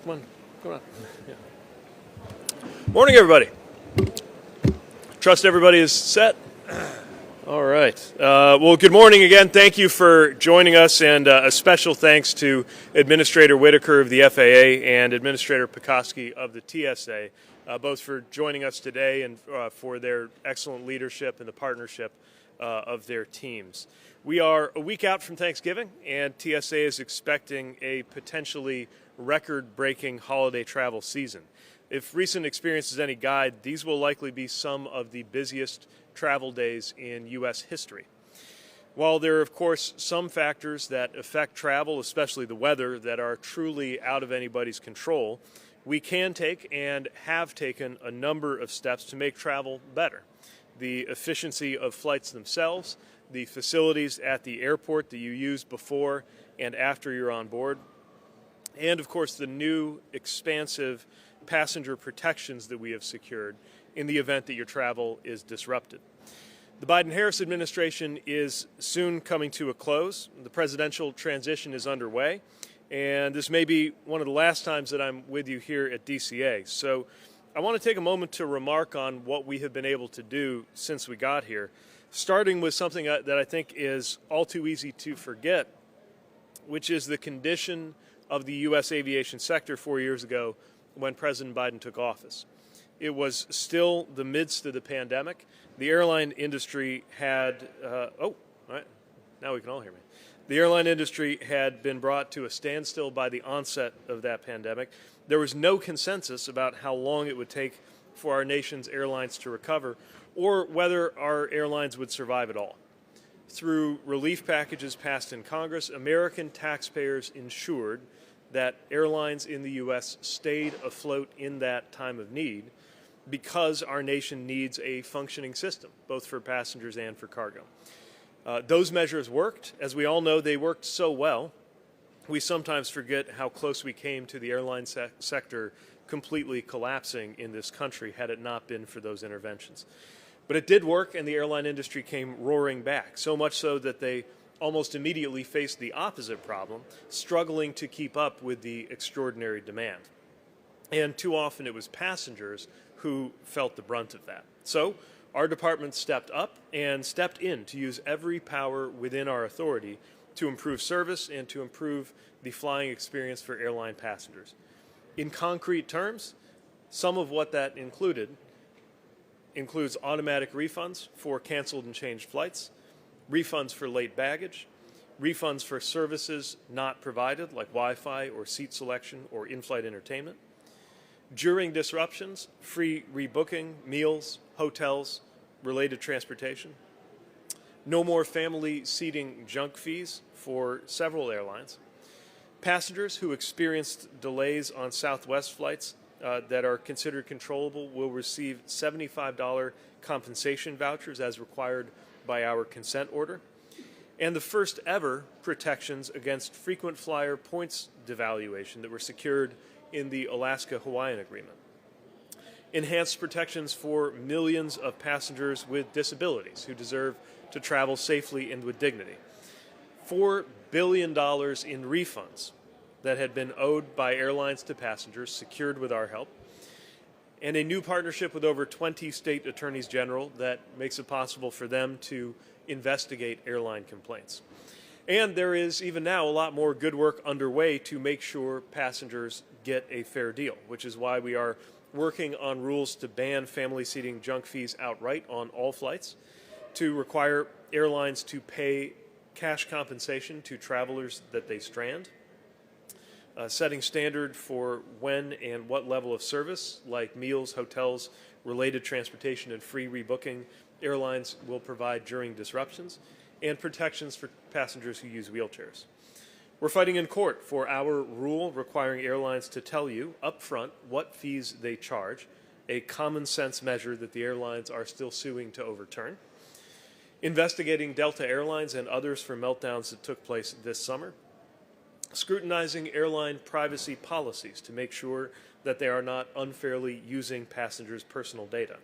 Come on. Yeah. Morning, everybody. Trust everybody is set. All right. Well, good morning again. Thank you for joining us, and a special thanks to Administrator Whitaker of the FAA and Administrator Pekoske of the TSA, both for joining us today and for their excellent leadership and the partnership of their teams. We are a week out from Thanksgiving, and TSA is expecting a potentially record-breaking holiday travel season. If recent experience is any guide, these will likely be some of the busiest travel days in U.S. history. While there are, of course, some factors that affect travel, especially the weather, that are truly out of anybody's control, we can take and have taken a number of steps to make travel better. The efficiency of flights themselves, the facilities at the airport that you use before and after you're on board, and, of course, the new expansive passenger protections that we have secured in the event that your travel is disrupted. The Biden-Harris administration is soon coming to a close. The presidential transition is underway, and this may be one of the last times that I'm with you here at DCA. So I want to take a moment to remark on what we have been able to do since we got here, starting with something that I think is all too easy to forget, which is the condition of the U.S. aviation sector 4 years ago when President Biden took office. It was still the midst of the pandemic. The airline industry had, all right, now we can all hear me. The airline industry had been brought to a standstill by the onset of that pandemic. There was no consensus about how long it would take for our nation's airlines to recover or whether our airlines would survive at all. Through relief packages passed in Congress, American taxpayers ensured that airlines in the U.S. stayed afloat in that time of need because our nation needs a functioning system, both for passengers and for cargo. Those measures worked. As we all know, they worked so well, we sometimes forget how close we came to the airline sector completely collapsing in this country had it not been for those interventions. But it did work, and the airline industry came roaring back, so much so that they almost immediately faced the opposite problem, struggling to keep up with the extraordinary demand. And too often it was passengers who felt the brunt of that. So our department stepped up and stepped in to use every power within our authority to improve service and to improve the flying experience for airline passengers. In concrete terms, some of what that includes automatic refunds for canceled and changed flights, refunds for late baggage, refunds for services not provided like Wi-Fi or seat selection or in-flight entertainment. During disruptions, free rebooking, meals, hotels, related transportation. No more family seating junk fees for several airlines. Passengers who experienced delays on Southwest flights that are considered controllable will receive $75 compensation vouchers as required by our consent order, and the first ever protections against frequent flyer points devaluation that were secured in the Alaska-Hawaiian Agreement. Enhanced protections for millions of passengers with disabilities who deserve to travel safely and with dignity. $4 billion in refunds that had been owed by airlines to passengers secured with our help, and a new partnership with over 20 state attorneys general that makes it possible for them to investigate airline complaints. And there is even now a lot more good work underway to make sure passengers get a fair deal, which is why we are working on rules to ban family seating junk fees outright on all flights, to require airlines to pay cash compensation to travelers that they strand, setting standard for when and what level of service, like meals, hotels, related transportation, and free rebooking, airlines will provide during disruptions, and protections for passengers who use wheelchairs. We're fighting in court for our rule requiring airlines to tell you up front what fees they charge, a common sense measure that the airlines are still suing to overturn. Investigating Delta Airlines and others for meltdowns that took place this summer. Scrutinizing airline privacy policies to make sure that they are not unfairly using passengers' personal data.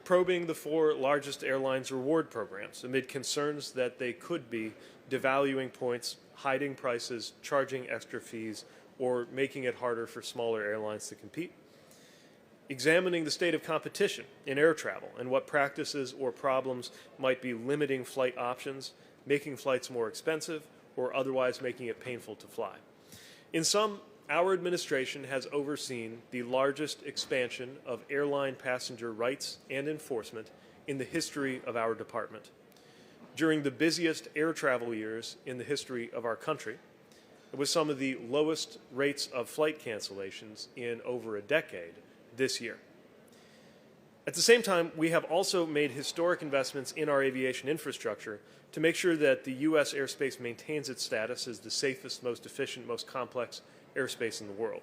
Probing the 4 largest airlines' reward programs amid concerns that they could be devaluing points, hiding prices, charging extra fees, or making it harder for smaller airlines to compete. Examining the state of competition in air travel and what practices or problems might be limiting flight options, making flights more expensive, or otherwise making it painful to fly. In sum, our administration has overseen the largest expansion of airline passenger rights and enforcement in the history of our department. During the busiest air travel years in the history of our country, with some of the lowest rates of flight cancellations in over a decade this year. At the same time, we have also made historic investments in our aviation infrastructure to make sure that the U.S. airspace maintains its status as the safest, most efficient, most complex airspace in the world.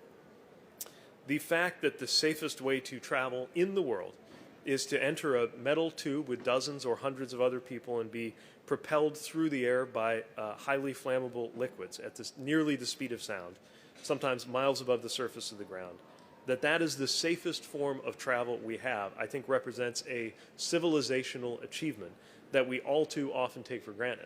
The fact that the safest way to travel in the world is to enter a metal tube with dozens or hundreds of other people and be propelled through the air by highly flammable liquids at nearly the speed of sound, sometimes miles above the surface of the ground, that is the safest form of travel we have, I think represents a civilizational achievement that we all too often take for granted.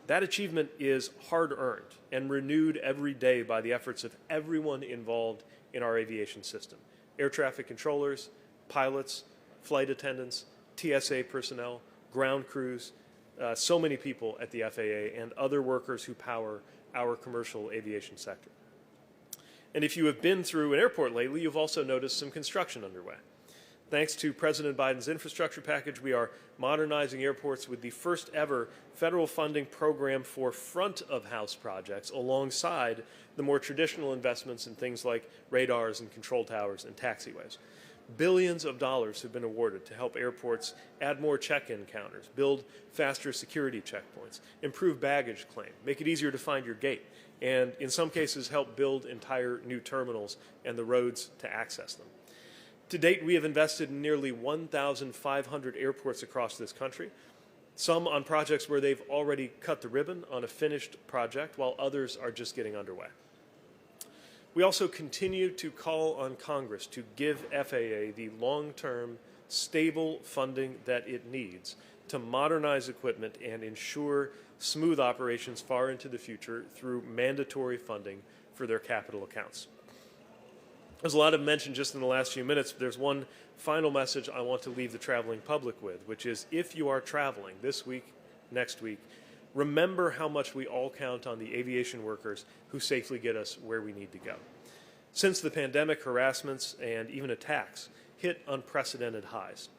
That achievement is hard-earned and renewed every day by the efforts of everyone involved in our aviation system: air traffic controllers, pilots, flight attendants, TSA personnel, ground crews, so many people at the FAA and other workers who power our commercial aviation sector. And if you have been through an airport lately, you've also noticed some construction underway. Thanks to President Biden's infrastructure package, we are modernizing airports with the first ever federal funding program for front-of-house projects alongside the more traditional investments in things like radars and control towers and taxiways. Billions of dollars have been awarded to help airports add more check-in counters, build faster security checkpoints, improve baggage claim, make it easier to find your gate, and in some cases help build entire new terminals and the roads to access them. To date, we have invested in nearly 1,500 airports across this country, some on projects where they've already cut the ribbon on a finished project, while others are just getting underway. We also continue to call on Congress to give FAA the long-term, stable funding that it needs to modernize equipment and ensure smooth operations far into the future through mandatory funding for their capital accounts. There's a lot of mention just in the last few minutes, but there's one final message I want to leave the traveling public with, which is if you are traveling this week, next week, remember how much we all count on the aviation workers who safely get us where we need to go. Since the pandemic, harassments and even attacks hit unprecedented highs.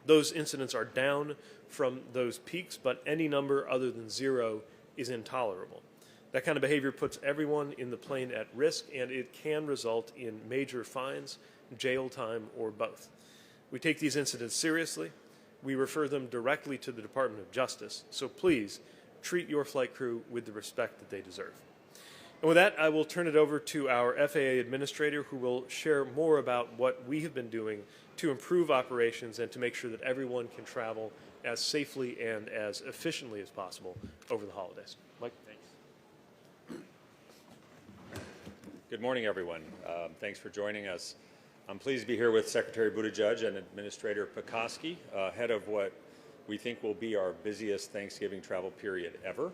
Those incidents are down from those peaks, but any number other than zero is intolerable. That kind of behavior puts everyone in the plane at risk, and it can result in major fines, jail time, or both. We take these incidents seriously. We refer them directly to the Department of Justice, so please treat your flight crew with the respect that they deserve. And with that, I will turn it over to our FAA Administrator, who will share more about what we have been doing to improve operations and to make sure that everyone can travel as safely and as efficiently as possible over the holidays. Mike? Thanks. Good morning, everyone. Thanks for joining us. I'm pleased to be here with Secretary Buttigieg and Administrator Pekoske ahead of what we think will be our busiest Thanksgiving travel period ever.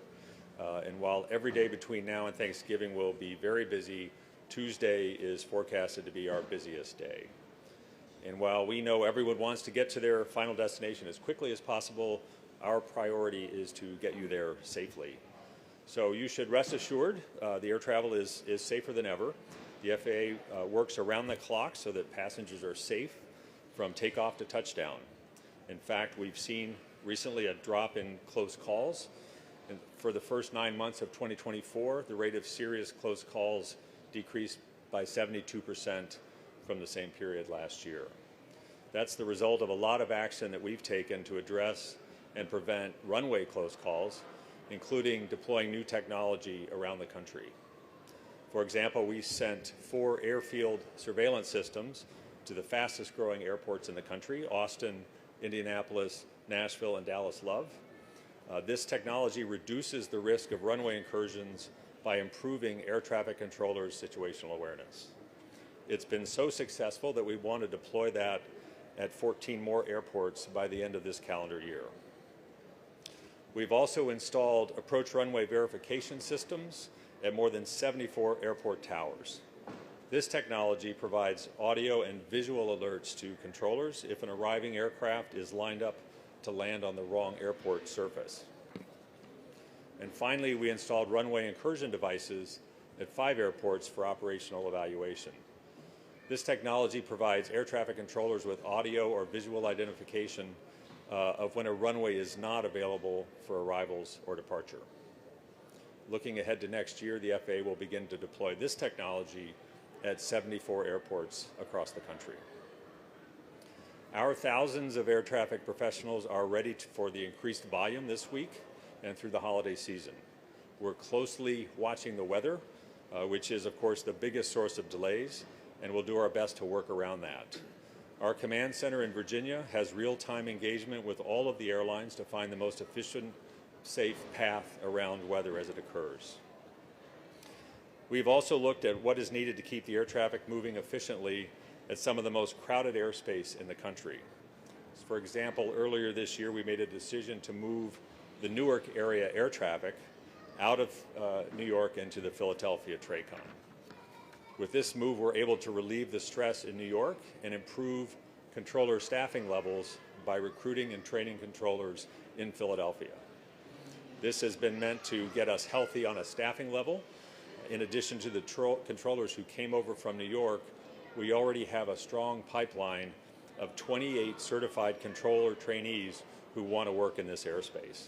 And while every day between now and Thanksgiving will be very busy, Tuesday is forecasted to be our busiest day. And while we know everyone wants to get to their final destination as quickly as possible, our priority is to get you there safely. So you should rest assured the air travel is safer than ever. The FAA works around the clock so that passengers are safe from takeoff to touchdown. In fact, we've seen recently a drop in close calls. And for the first 9 months of 2024, the rate of serious close calls decreased by 72% from the same period last year. That's the result of a lot of action that we've taken to address and prevent runway close calls, including deploying new technology around the country. For example, we sent 4 airfield surveillance systems to the fastest growing airports in the country: Austin, Indianapolis, Nashville, and Dallas Love. This technology reduces the risk of runway incursions by improving air traffic controllers' situational awareness. It's been so successful that we want to deploy that at 14 more airports by the end of this calendar year. We've also installed approach runway verification systems at more than 74 airport towers. This technology provides audio and visual alerts to controllers if an arriving aircraft is lined up to land on the wrong airport surface. And finally, we installed runway incursion devices at 5 airports for operational evaluation. This technology provides air traffic controllers with audio or visual identification of when a runway is not available for arrivals or departure. Looking ahead to next year, the FAA will begin to deploy this technology at 74 airports across the country. Our thousands of air traffic professionals are ready for the increased volume this week and through the holiday season. We're closely watching the weather, which is, of course, the biggest source of delays, and we'll do our best to work around that. Our command center in Virginia has real-time engagement with all of the airlines to find the most efficient, safe path around weather as it occurs. We've also looked at what is needed to keep the air traffic moving efficiently at some of the most crowded airspace in the country. For example, earlier this year, we made a decision to move the Newark area air traffic out of New York into the Philadelphia TRACON. With this move, we're able to relieve the stress in New York and improve controller staffing levels by recruiting and training controllers in Philadelphia. This has been meant to get us healthy on a staffing level. In addition to the controllers who came over from New York, we already have a strong pipeline of 28 certified controller trainees who want to work in this airspace.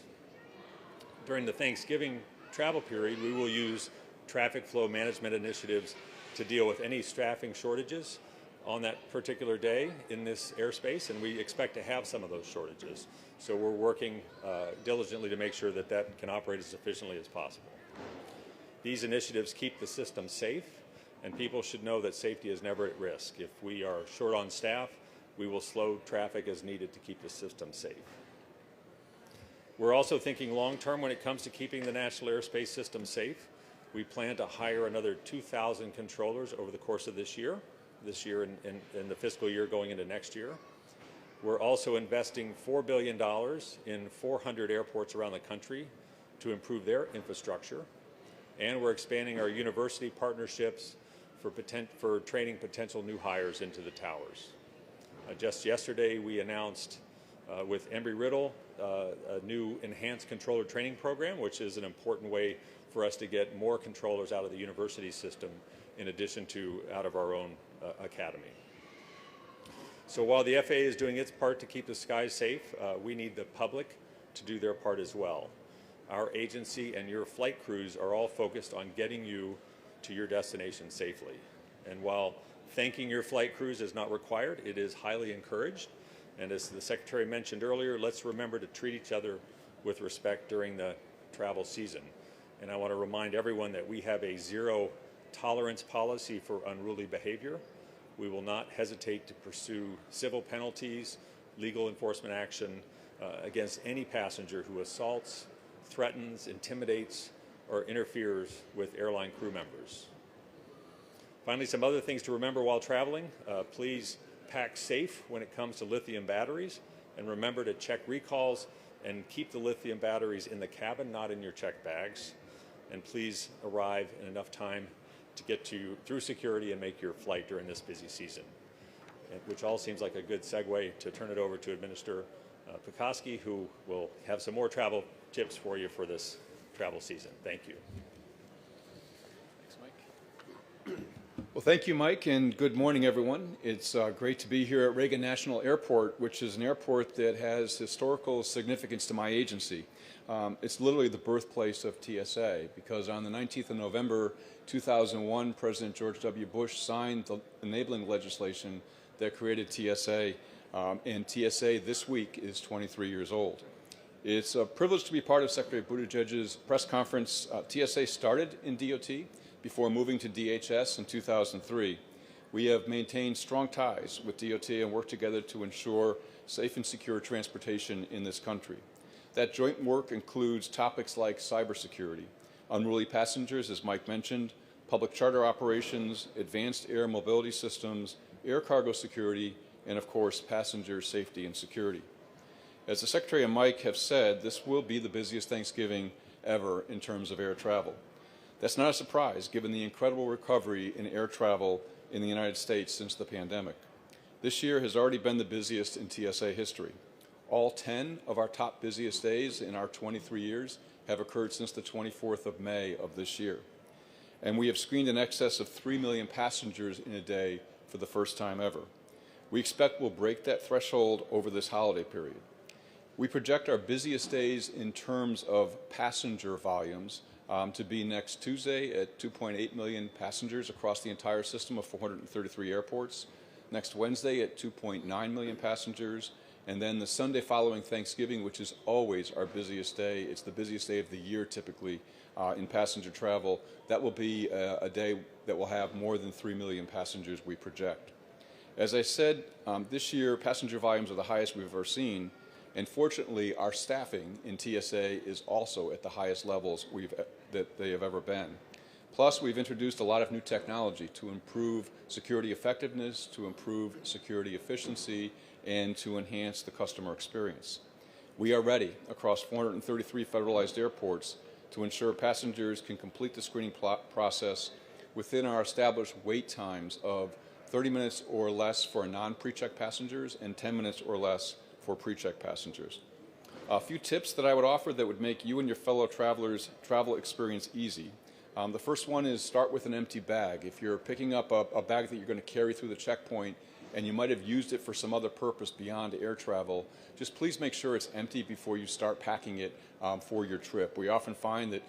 During the Thanksgiving travel period, we will use traffic flow management initiatives to deal with any staffing shortages on that particular day in this airspace, and we expect to have some of those shortages. So we're working diligently to make sure that that can operate as efficiently as possible. These initiatives keep the system safe, and people should know that safety is never at risk. If we are short on staff, we will slow traffic as needed to keep the system safe. We're also thinking long-term when it comes to keeping the national airspace system safe. We plan to hire another 2,000 controllers over the course of this year and the fiscal year going into next year. We're also investing $4 billion in 400 airports around the country to improve their infrastructure. And we're expanding our university partnerships for training potential new hires into the towers. Just yesterday, we announced with Embry-Riddle a new enhanced controller training program, which is an important way for us to get more controllers out of the university system in addition to out of our own academy. So while the FAA is doing its part to keep the skies safe, we need the public to do their part as well. Our agency and your flight crews are all focused on getting you to your destination safely. And while thanking your flight crews is not required, it is highly encouraged. And as the Secretary mentioned earlier, let's remember to treat each other with respect during the travel season. And I want to remind everyone that we have a zero tolerance policy for unruly behavior. We will not hesitate to pursue civil penalties, legal enforcement action against any passenger who assaults, threatens, intimidates, or interferes with airline crew members. Finally, some other things to remember while traveling. Please pack safe when it comes to lithium batteries, and remember to check recalls and keep the lithium batteries in the cabin, not in your checked bags. And please arrive in enough time to get through security and make your flight during this busy season, which all seems like a good segue to turn it over to Administrator Pekoske, who will have some more travel tips for you for this travel season. Thank you. Thanks, Mike. Well, thank you, Mike, and good morning, everyone. It's great to be here at Reagan National Airport, which is an airport that has historical significance to my agency. It's literally the birthplace of TSA, because on the 19th of November 2001, President George W. Bush signed the enabling legislation that created TSA, and TSA this week is 23 years old. It's a privilege to be part of Secretary Buttigieg's press conference. TSA started in DOT before moving to DHS in 2003. We have maintained strong ties with DOT and worked together to ensure safe and secure transportation in this country. That joint work includes topics like cybersecurity, unruly passengers, as Mike mentioned, public charter operations, advanced air mobility systems, air cargo security, and of course, passenger safety and security. As the Secretary and Mike have said, this will be the busiest Thanksgiving ever in terms of air travel. That's not a surprise given the incredible recovery in air travel in the United States since the pandemic. This year has already been the busiest in TSA history. All 10 of our top busiest days in our 23 years have occurred since the 24th of May of this year. And we have screened in excess of 3 million passengers in a day for the first time ever. We expect we'll break that threshold over this holiday period. We project our busiest days in terms of passenger volumes to be next Tuesday at 2.8 million passengers across the entire system of 433 airports, next Wednesday at 2.9 million passengers, and then the Sunday following Thanksgiving, which is always our busiest day. It's the busiest day of the year typically in passenger travel. That will be a day that will have more than 3 million passengers, we project. As I said, this year passenger volumes are the highest we've ever seen, and fortunately our staffing in TSA is also at the highest levels that they have ever been. Plus, we've introduced a lot of new technology to improve security effectiveness, to improve security efficiency, and to enhance the customer experience. We are ready across 433 federalized airports to ensure passengers can complete the screening process within our established wait times of 30 minutes or less for non-pre-check passengers and 10 minutes or less for pre-check passengers. A few tips that I would offer that would make you and your fellow travelers' travel experience easy. The first one is start with an empty bag. If you're picking up a bag that you're going to carry through the checkpoint and you might have used it for some other purpose beyond air travel, just please make sure it's empty before you start packing it for your trip. We often find that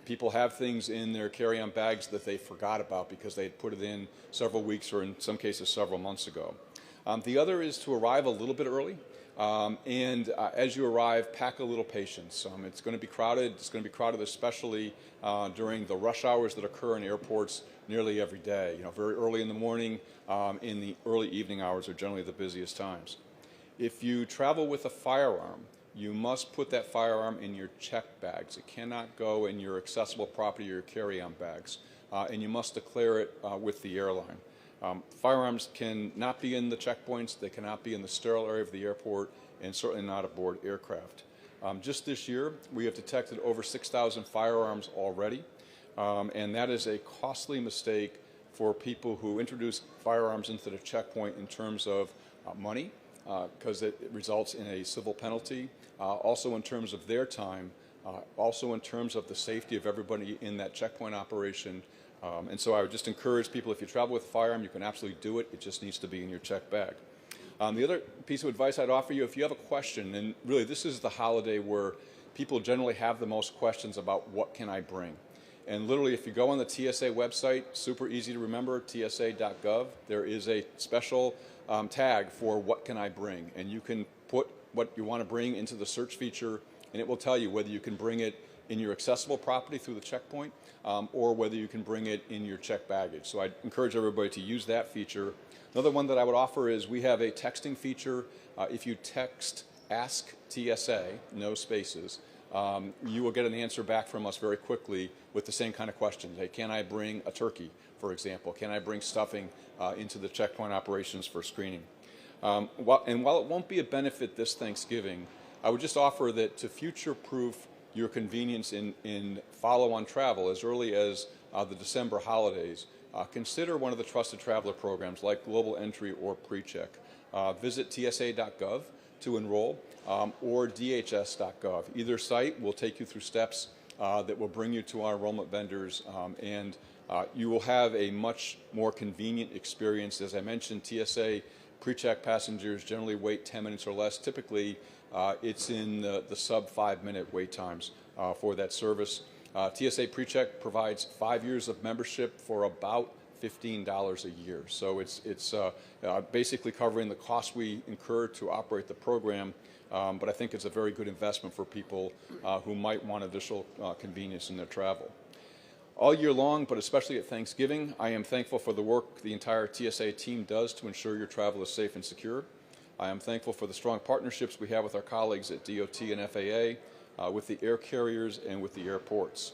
people have things in their carry-on bags that they forgot about because they had put it in several weeks or in some cases several months ago. The other is to arrive a little bit early. As you arrive, pack a little patience. It's going to be crowded. It's going to be crowded especially during the rush hours that occur in airports nearly every day. Very early in the morning, in the early evening hours are generally the busiest times. If you travel with a firearm, you must put that firearm in your checked bags. It cannot go in your accessible property or your carry-on bags, and you must declare it with the airline. Firearms cannot be in the checkpoints, they cannot be in the sterile area of the airport, and certainly not aboard aircraft. Just this year, we have detected over 6,000 firearms already, and that is a costly mistake for people who introduce firearms into the checkpoint in terms of money, because it results in a civil penalty, also in terms of their time, also in terms of the safety of everybody in that checkpoint operation. And so I would just encourage people, if you travel with a firearm, you can absolutely do it. It just needs to be in your checked bag. The other piece of advice I'd offer you, if you have a question, and really this is the holiday where people generally have the most questions about what can I bring. And literally, if you go on the TSA website, super easy to remember, tsa.gov, there is a special tag for what can I bring. And you can put what you want to bring into the search feature, and it will tell you whether you can bring it in your accessible property through the checkpoint or whether you can bring it in your checked baggage. So I'd encourage everybody to use that feature. Another one that I would offer is we have a texting feature. If you text Ask TSA, no spaces, you will get an answer back from us very quickly with the same kind of questions. Hey, can I bring a turkey, for example? Can I bring stuffing into the checkpoint operations for screening? While it won't be a benefit this Thanksgiving, I would just offer that to future-proof your convenience in follow-on travel as early as the December holidays, consider one of the trusted traveler programs like Global Entry or PreCheck. Visit tsa.gov to enroll or dhs.gov. Either site will take you through steps that will bring you to our enrollment vendors, and you will have a much more convenient experience. As I mentioned, TSA PreCheck passengers generally wait 10 minutes or less. Typically, it's in the sub 5-minute wait times for that service. TSA PreCheck provides 5 years of membership for about $15 a year. So it's basically covering the cost we incur to operate the program, but I think it's a very good investment for people who might want additional convenience in their travel. All year long, but especially at Thanksgiving, I am thankful for the work the entire TSA team does to ensure your travel is safe and secure. I am thankful for the strong partnerships we have with our colleagues at DOT and FAA, with the air carriers, and with the airports.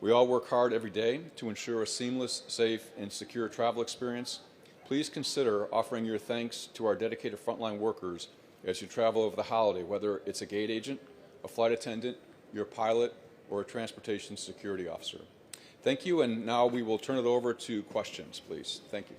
We all work hard every day to ensure a seamless, safe, and secure travel experience. Please consider offering your thanks to our dedicated frontline workers as you travel over the holiday, whether it's a gate agent, a flight attendant, your pilot, or a transportation security officer. Thank you, and now we will turn it over to questions, please. Thank you.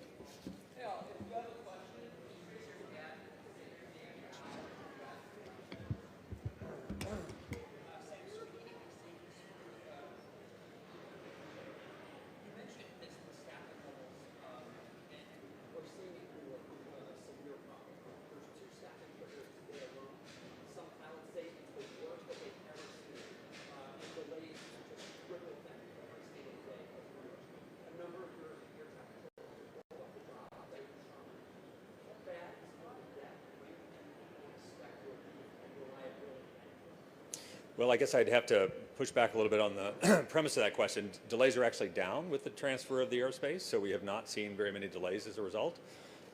Well, I guess I'd have to push back a little bit on the premise of that question. Delays are actually down with the transfer of the airspace, so we have not seen very many delays as a result.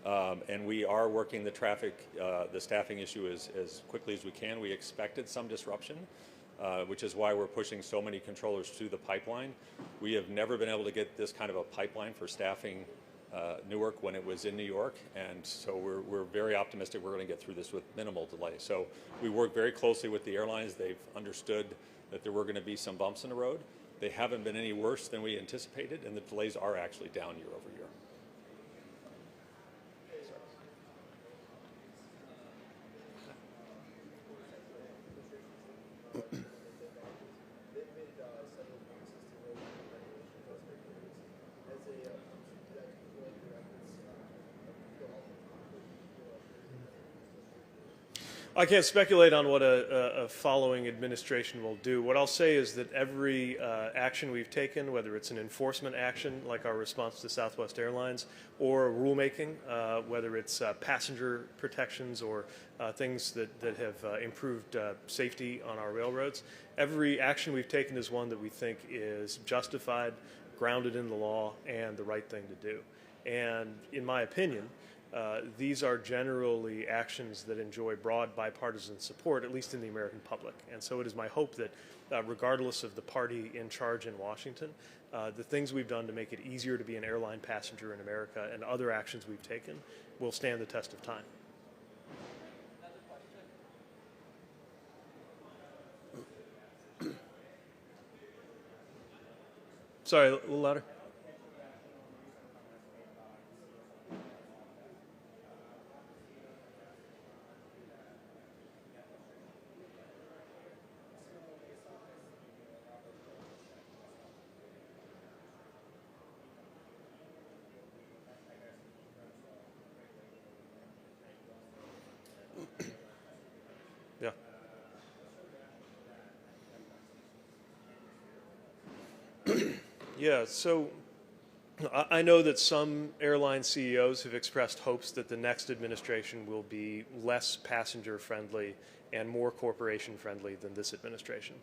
And we are working the traffic, the staffing issue as quickly as we can. We expected some disruption, which is why we're pushing so many controllers through the pipeline. We have never been able to get this kind of a pipeline for staffing Newark when it was in New York, and so we're very optimistic we're going to get through this with minimal delay. So we work very closely with the airlines. They've understood that there were going to be some bumps in the road. They haven't been any worse than we anticipated, and the delays are actually down year over year. I can't speculate on what a following administration will do. What I'll say is that every action we've taken, whether it's an enforcement action like our response to Southwest Airlines, or rulemaking, whether it's passenger protections or things that have improved safety on our railroads, every action we've taken is one that we think is justified, grounded in the law, and the right thing to do. And in my opinion, these are generally actions that enjoy broad bipartisan support, at least in the American public. And so it is my hope that regardless of the party in charge in Washington, the things we've done to make it easier to be an airline passenger in America and other actions we've taken will stand the test of time. Sorry, a little louder. Yeah. Yeah, so I know that some airline CEOs have expressed hopes that the next administration will be less passenger friendly and more corporation friendly than this administration.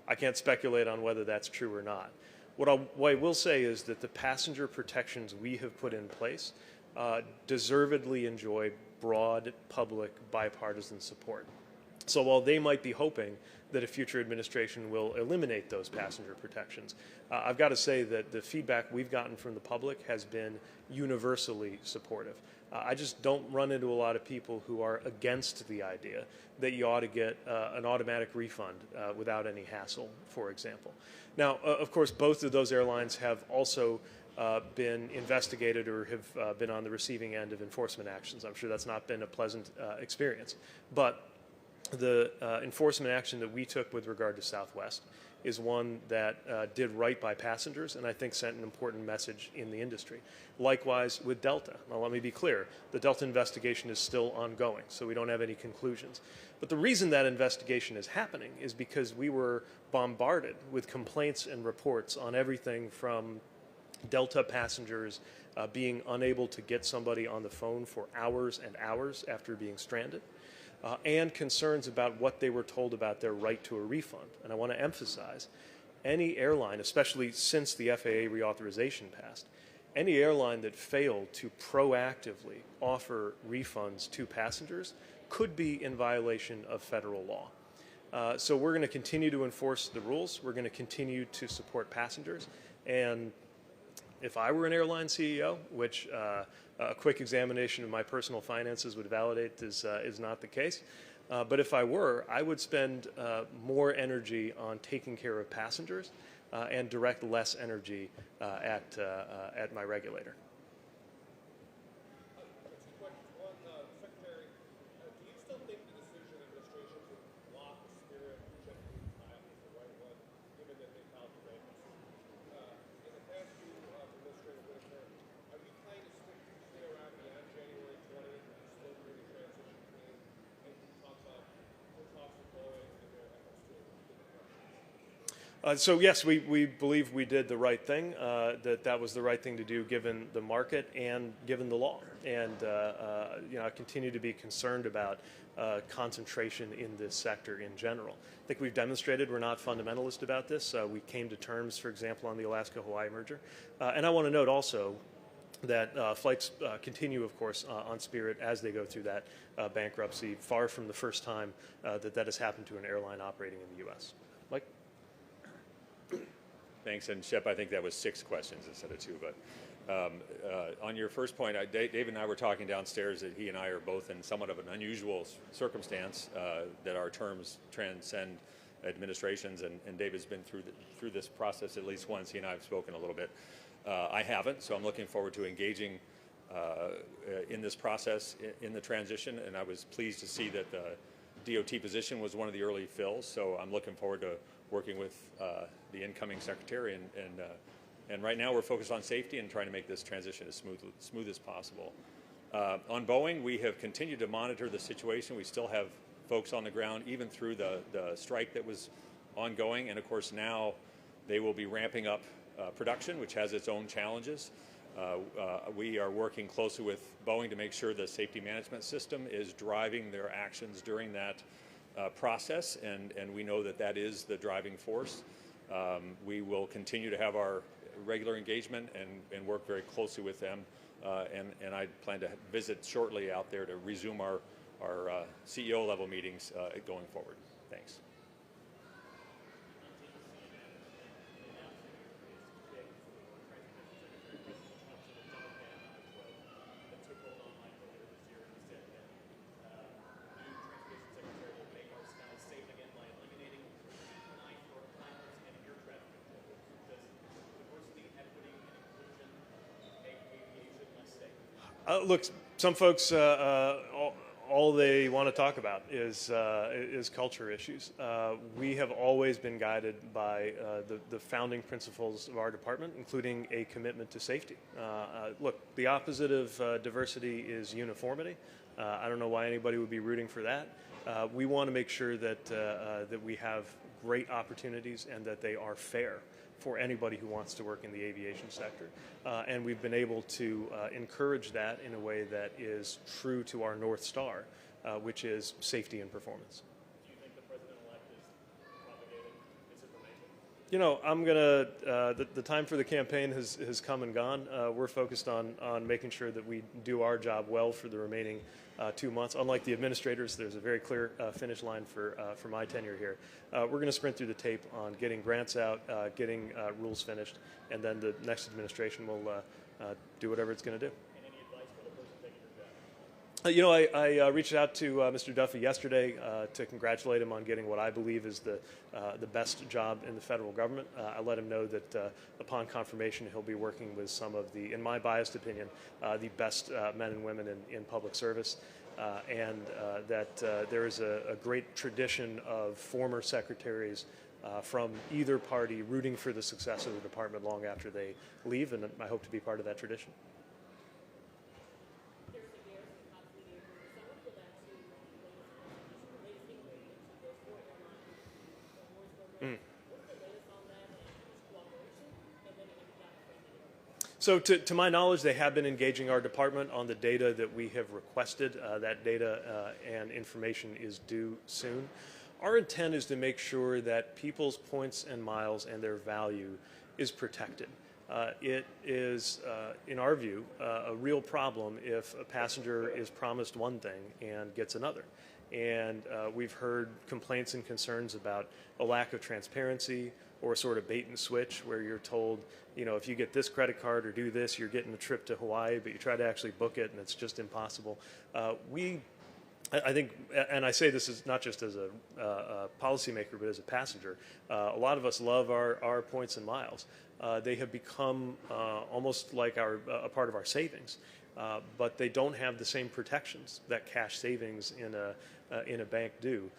I can't speculate on whether that's true or not. What I will say is that the passenger protections we have put in place deservedly enjoy broad public bipartisan support. So while they might be hoping that a future administration will eliminate those passenger protections, I've got to say that the feedback we've gotten from the public has been universally supportive. I just don't run into a lot of people who are against the idea that you ought to get an automatic refund without any hassle, for example. Now, of course, both of those airlines have also been investigated or have been on the receiving end of enforcement actions. I'm sure that's not been a pleasant experience. But the enforcement action that we took with regard to Southwest is one that did right by passengers and I think sent an important message in the industry. Likewise with Delta. Now let me be clear, the Delta investigation is still ongoing, so we don't have any conclusions. But the reason that investigation is happening is because we were bombarded with complaints and reports on everything from Delta passengers being unable to get somebody on the phone for hours and hours after being stranded, and concerns about what they were told about their right to a refund. And I want to emphasize, any airline, especially since the FAA reauthorization passed, any airline that failed to proactively offer refunds to passengers could be in violation of federal law. So we're going to continue to enforce the rules. We're going to continue to support passengers. And if I were an airline CEO, which a quick examination of my personal finances would validate is not the case, but if I were, I would spend more energy on taking care of passengers and direct less energy at my regulator. Secretary, do you still think the decision of administration to block Spirit jet pilot is the right one, given that they filed the waivers? In the past few Administrator Whitaker, are you planning to stay around beyond January 20th and still during the transition period? And can you talk about the talks with Boeing and their efforts to get the questions? So yes, we believe we did the right thing, that was the right thing to do given the market and given the law. And I continue to be concerned about concentration in this sector in general. I think we've demonstrated we're not fundamentalist about this. We came to terms, for example, on the Alaska-Hawaii merger. And I want to note also that flights continue, of course, on Spirit as they go through that bankruptcy, far from the first time that has happened to an airline operating in the U.S. Mike? Thanks, and Shep, I think that was 6 questions instead of 2. But on your first point, Dave and I were talking downstairs that he and I are both in somewhat of an unusual circumstance, that our terms transcend administrations, and David's been through this process at least once. He and I have spoken a little bit. I haven't, so I'm looking forward to engaging in this process in the transition, and I was pleased to see that the DOT position was one of the early fills, so I'm looking forward to working with the incoming secretary, and right now we're focused on safety and trying to make this transition as smooth as possible. On Boeing, we have continued to monitor the situation. We still have folks on the ground, even through the strike that was ongoing, and of course now they will be ramping up production, which has its own challenges. We are working closely with Boeing to make sure the safety management system is driving their actions during that process, and we know that is the driving force. We will continue to have our regular engagement and work very closely with them, and I plan to visit shortly out there to resume our CEO level meetings going forward. Thanks. Look, some folks, all they want to talk about is culture issues. We have always been guided by the founding principles of our department, including a commitment to safety. Look, the opposite of diversity is uniformity. I don't know why anybody would be rooting for that. We want to make sure that we have great opportunities and that they are fair for anybody who wants to work in the aviation sector. And we've been able to encourage that in a way that is true to our North Star, which is safety and performance. Do you think the president-elect is propagating misinformation? You know, I'm going to, the time for the campaign has come and gone. We're focused on making sure that we do our job well for the remaining 2 months. Unlike the administrators, there's a very clear finish line for my tenure here. We're going to sprint through the tape on getting grants out, getting rules finished, and then the next administration will do whatever it's going to do. And any advice for the person taking your job? You know, I reached out to Mr. Duffy yesterday to congratulate him on getting what I believe is the best job in the federal government. I let him know that upon confirmation he'll be working with some of the, in my biased opinion, the best men and women in public service, and that there is a great tradition of former secretaries from either party rooting for the success of the department long after they leave, and I hope to be part of that tradition. So to my knowledge, they have been engaging our department on the data that we have requested. That data and information is due soon. Our intent is to make sure that people's points and miles and their value is protected. It is, in our view, a real problem if a passenger is promised one thing and gets another. And we've heard complaints and concerns about a lack of transparency or sort of bait and switch where you're told, you know, if you get this credit card or do this, you're getting a trip to Hawaii, but you try to actually book it and it's just impossible. We I think, and I say this is not just as a policymaker, but as a passenger, a lot of us love our points and miles. They have become almost like a part of our savings, but they don't have the same protections that cash savings in a bank do.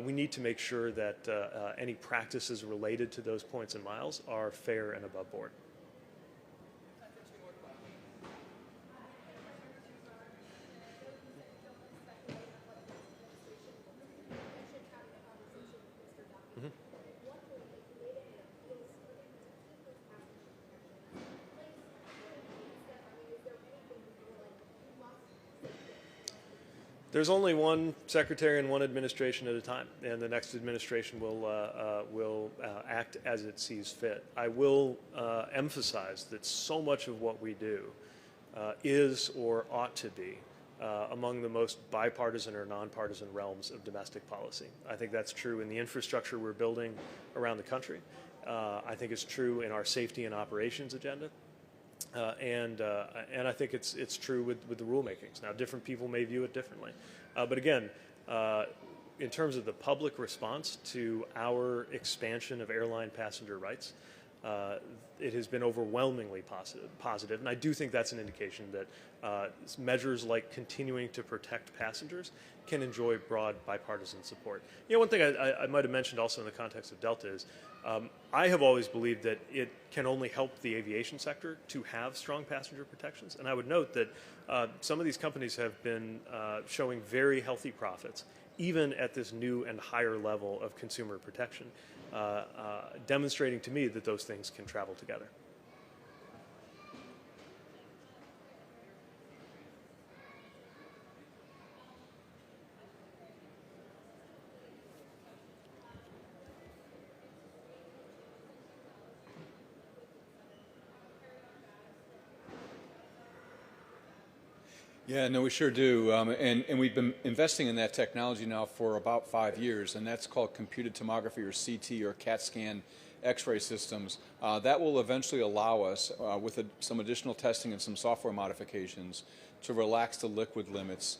We need to make sure that any practices related to those points and miles are fair and above board. There's only one secretary and one administration at a time, and the next administration will act as it sees fit. I will emphasize that so much of what we do is or ought to be among the most bipartisan or nonpartisan realms of domestic policy. I think that's true in the infrastructure we're building around the country. I think it's true in our safety and operations agenda. And I think it's true with the rulemakings. Now, different people may view it differently. But again, in terms of the public response to our expansion of airline passenger rights, it has been overwhelmingly positive. And I do think that's an indication that measures like continuing to protect passengers can enjoy broad bipartisan support. You know, one thing I might have mentioned also in the context of Delta is I have always believed that it can only help the aviation sector to have strong passenger protections. And I would note that some of these companies have been showing very healthy profits, even at this new and higher level of consumer protection, demonstrating to me that those things can travel together. Yeah, no, we sure do. And we've been investing in that technology now for about 5 years, and that's called computed tomography, or CT, or CAT scan X-ray systems. That will eventually allow us, with some additional testing and some software modifications, to relax the liquid limits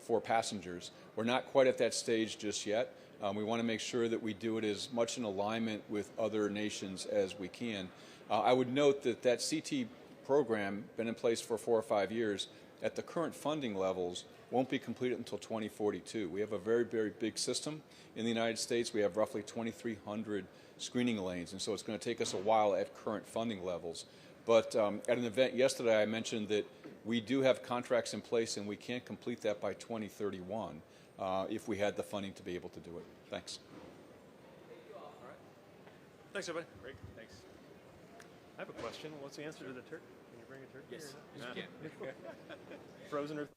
for passengers. We're not quite at that stage just yet. We want to make sure that we do it as much in alignment with other nations as we can. I would note that that CT program, been in place for 4 or 5 years, at the current funding levels, won't be completed until 2042. We have a very, very big system in the United States. We have roughly 2,300 screening lanes, and so it's going to take us a while at current funding levels. But at an event yesterday, I mentioned that we do have contracts in place, and we can't complete that by 2031 if we had the funding to be able to do it. Thanks. All right. Thanks, everybody. Great. Thanks. I have a question. What's the answer to the turkey? Can you bring a turkey? Yes, you can. Frozen or